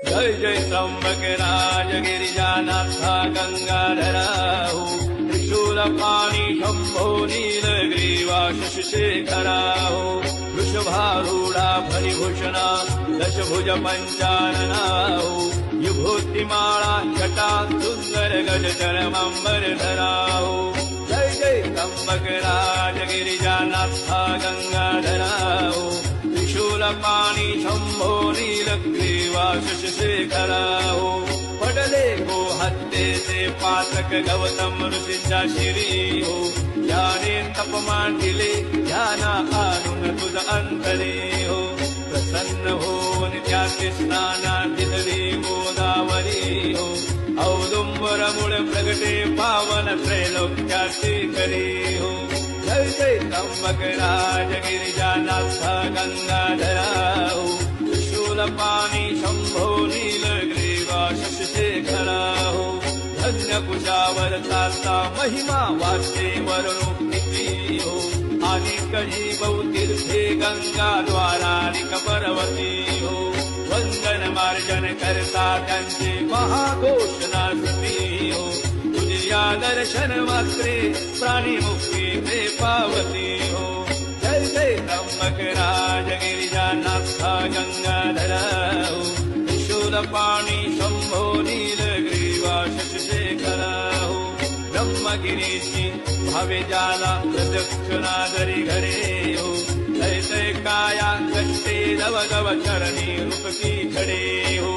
जय जय त्र्यंबक राज गिरिजानाथा गंगाधरा हो, त्रिशूलपाणी शंभो नीलग्रीवा शशिशेखरा हो, वृषभारूढा फणिभूषणा दशभुज पंचानना हो, विभूतिमाळा जटा सुंदर गज चरमांबरधरा हो। जय जय त्र्यंबक राज गिरिजानाथा गंगाधरा हो, त्रिशूलपाणी शंभो नीलग्रीवा शशिशेखरा हो, पडले गो हत्येचे पातक गौतम ऋषींच्या शिरी हो, ज्याने तपमान दिले ज्ञाना आणून तुझ अंतरे हो, प्रसन्न होऊन त्याचे स्नाना तिथली गोदावरी हो, औदुंबर मूळ प्रगटे पावन त्रैलोक्याची करी हो। जय जय त्र्यंबक राज गिरिजानाथ गंगाधरा हो, त्रिशूलपाणी शंभो नीलग्रीवा शशिशेखरा हो, धन्य कुशावर ताचा महिमा वाचे वरणुक्ती हो, अनेक जीवतीर्थे गंगा द्वारानिक पर्वती हो, वंदन मार्जन करता त्यांचे महाघोषणा स्तुती हो, तुझ्या दर्शन मात्रे प्राणी मुक्ती ते पावती हो। जय जय त्र्यंबक राज गिरिजानाथ गंगाधरा हो, त्रिशूलपाणी शंभो नीलग्रीवा शशिशेखरा हो, ब्रह्मगिरीची भावे जाला प्रदक्षिणा जरी घरे हो, जय जय काया कष्टे दव दव चरणी रूपकी खडे हो।